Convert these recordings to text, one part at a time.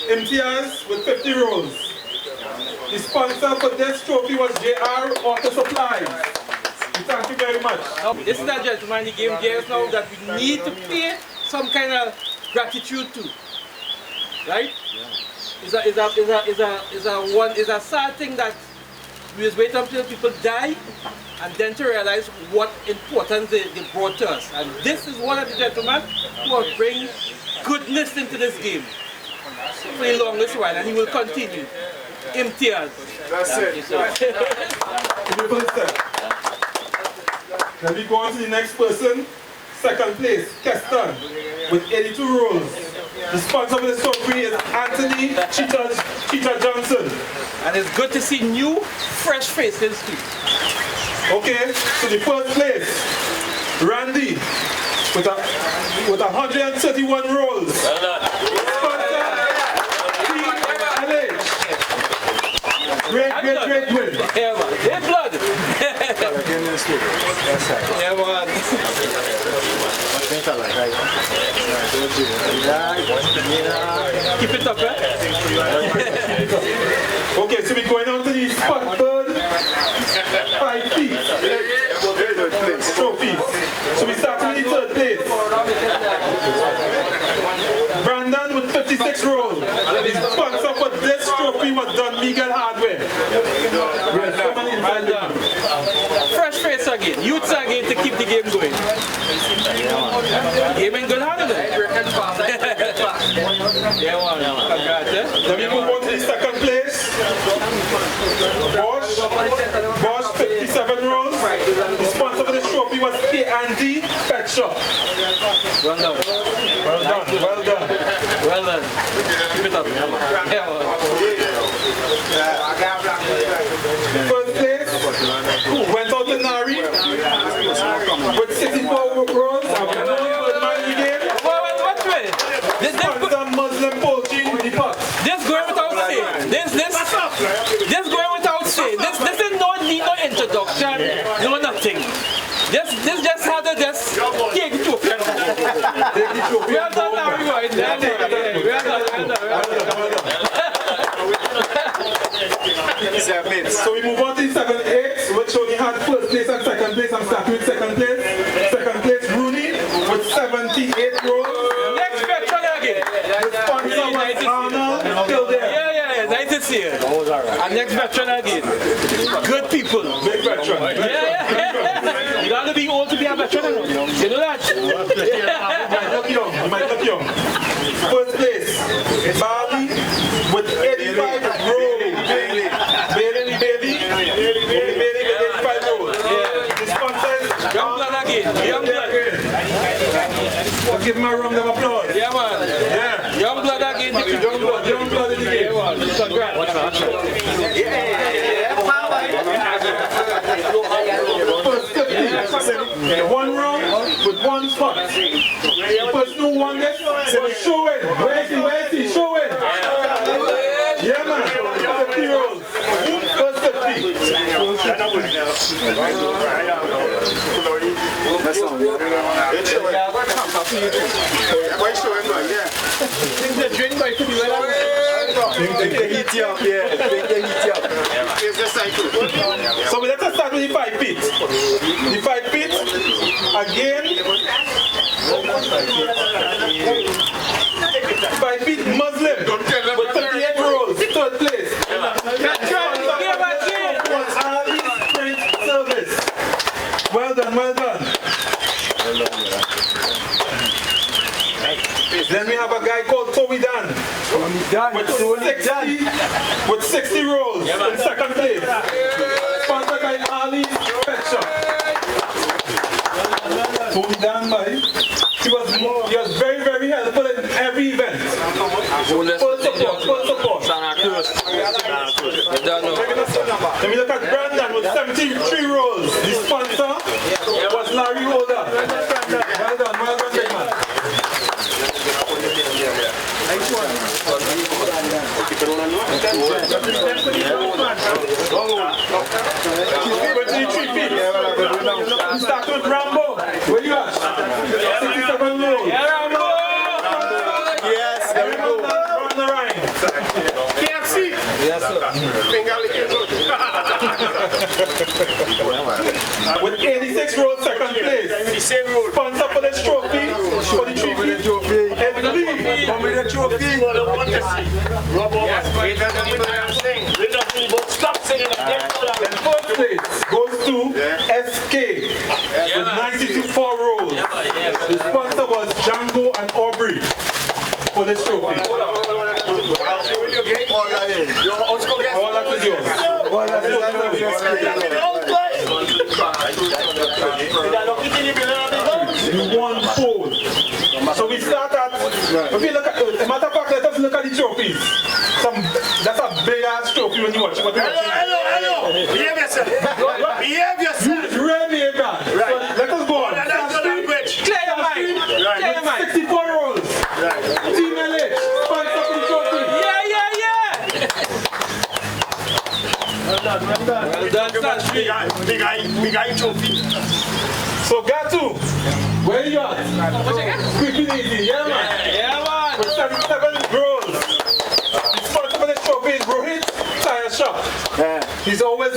Imtiaz with 50 rolls. The sponsor for this trophy was JR Auto Supplies. Thank you very much. Now, this is a gentleman, he gave us now that we need to pay some kind of gratitude to. Right? It's a sad thing that we just wait until people die and then to realize what importance they brought to us. And this is one of the gentlemen who will bring goodness into this game for the longest while, and he will continue. Imtiaz. That's it. Then we go on to the next person. Second place, Keston, with 82 rolls. The sponsor of this trophy is Anthony Cheetah Johnson. And it's good to see new, fresh faces too. Okay, so the first place, Randy, with 131 rolls. Well done. Great win. Yeah, man. Their blood. Yeah, man. Keep it up, eh? Okay, so we're going on to the Spot Bird 5 feet trophy. So we start with the third place. Brandon with 56 rolls. The sponsor for this trophy was Don Miguel Hardware. Fresh face again, youths again to keep the game going. Game in good hand, isn't it? Yeah, man. Congrats, eh? Then we move on to the second place. Bosch 57 rolls. The sponsor for this trophy was K&D Pet Shop. Well done. Well done. Well done. Keep it up. Yeah, man. First place went out to Narri with 64 rolls. What way? This Muslim poultry in the pot. This going without saying. This going without saying. This is no introduction, no nothing. This just had to just take the trophy. We are done now, we are done. So we move on to the 7-8, which only had first place and second place. I'm starting with second place. Second place, Rooney with 78 rolls. Next veteran again. The sponsor was Arnold Kildare. Yeah, nice to see you. And next veteran again. Good people. Big veteran. Yeah. You gotta be old to be a veteran. You know that? You might look young. First place, Bali with 85 rolls. Bailey with 85 rolls. The sponsor is Young blood again. Young blood. Let's give him a round of applause. Yeah, man. Yeah. Young blood again. Young blood in the game. Congrats. First 50. One round with one spot. The person who won this was Sherwin. Where's he? Sherwin. Yeah, man. 50 rolls. First 50. So let's start with the 5 feet. The 5 feet, again, 5 feet Muslim with 38 rolls, third place. Service. Well done. Then we have a guy called Towa with 60 rolls in second place. Sponsored by Ali's Pet Shop. Towa, he was very, very helpful in every event. Full support. Then we look at Brandon with 73 rolls. The sponsor was Narri Holder. Well done, big man. Nice one. 23 feet. We start with Rambo. Where you at? 67 rolls. Yeah, Rambo! Yes, there we go. Run the Rhine. KFC. Yes, sir. Finger licking good. With 86 rolls second place. The same rule. Sponsor for this trophy, for the trophy. Come with the trophy. Rob over. Stop singing. And first place goes to SK with 92 rolls. The sponsor was Django and Aubrey for this trophy. All that is yours. You won 4. So we start at, if you look at, as a matter of fact, let us look at the trophies. That's a big ass trophy when you watch it. Hello. Behave yourself. Behave yourself. You really ain't bad. So let us go on. Clear your mind. Clear your mind. 64 rolls. Team LH, sponsor for the trophy. Well done, Sanshi. Big eye trophy. So Gatu, where you at? Quick and easy, yeah man. Yeah, man. With 77 rolls. The sponsor for this trophy is Rohit Tire Shop. He's always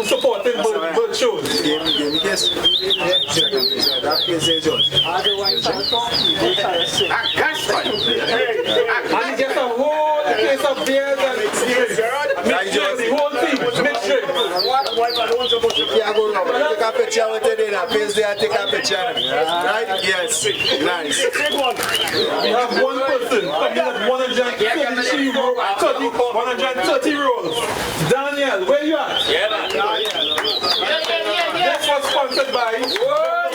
supporting bird shows. And he gets a whole case of beers and mixed drinks. The whole team, mixed drinks. Take a picture with it in a face there, take a picture. Right? Yes. Nice. We have one person coming at 130 rolls. Daniel, where you at? This was sponsored by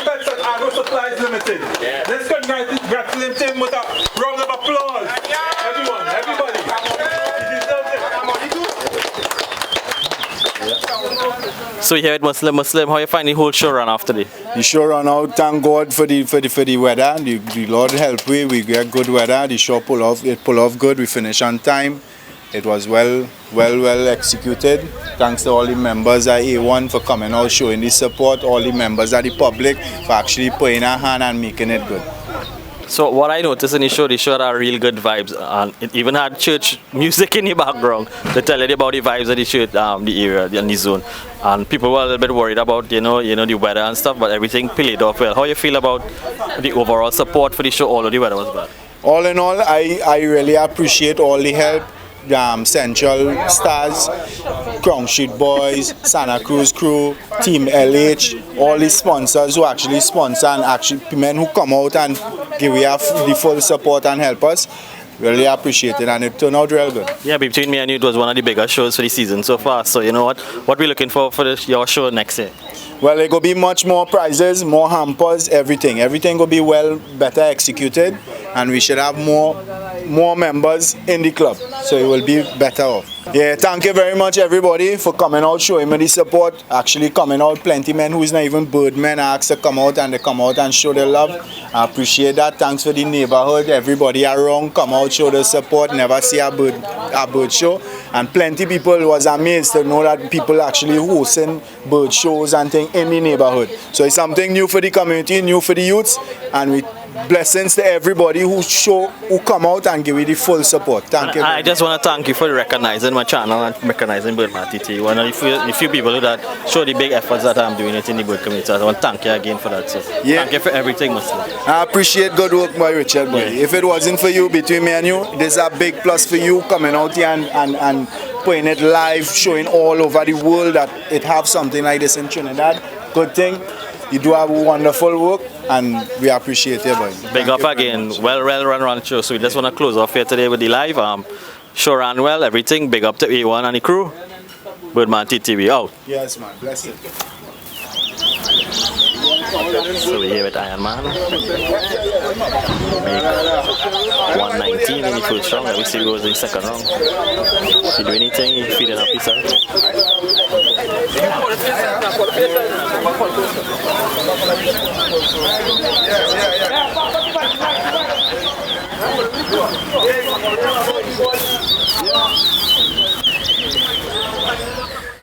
Pets and Agro Supplies Limited. Let's congratulate him with a round of applause. Everyone, everybody. He deserves it. So here at Muslim, how you find the whole show run after this? The show run out. Thank God for the weather. The Lord help we get good weather. The show pull off good. We finish on time. It was well executed. Thanks to all the members at A1 for coming out, showing the support. All the members at the public for actually putting a hand and making it good. So what I noticed in the show had real good vibes, and it even had church music in the background to tell you about the vibes of the church, the area, and the zone. And people were a little bit worried about the weather and stuff, but everything played off well. How you feel about the overall support for the show, although the weather was bad? All in all, I really appreciate all the help. Central Stars, Crown Street Boys, Santa Cruz Crew, Team LH, all the sponsors who actually sponsor and actually men who come out and give the full support and help us. Really appreciate it, and it turned out real good. Yeah, between me and you, it was one of the biggest shows for the season so far. So you know what we're looking for your show next year? Well, it will be much more prizes, more hampers, everything. Everything will be better executed, and we should have more members in the club, so it will be better off. Yeah, thank you very much everybody for coming out, showing me the support. Actually coming out, plenty men who is not even Birdmen asked to come out, and they come out and show their love. I appreciate that. Thanks for the neighborhood, everybody around, come out, show the support. Never see a bird show, and plenty people was amazed to know that people actually hosting bird shows and things in the neighborhood. So it's something new for the community, new for the youths, and we blessings to everybody who come out and give you the full support. Thank you. I just want to thank you for recognizing my channel and recognizing Birdman TT. One of the few people that show the big efforts that I'm doing it in the bird community. I want to thank you again for that. So thank you for everything, Muslim. I appreciate good work by Richard, boy. Yeah. If it wasn't for you, between me and you, this is a big plus for you coming out here and putting it live, showing all over the world that it have something like this in Trinidad. Good thing. You do have wonderful work, and we appreciate it, boy. Big up again. Well run show. So we just want to close off here today with the live. Show ran well, everything. Big up to A1 and the crew. Birdman TTV out. Yes, man. Bless it. So we're here with Ironman. Make 119 in the first round. Let me see who goes in the second round. If you do anything, you feed it up yourself. Yeah.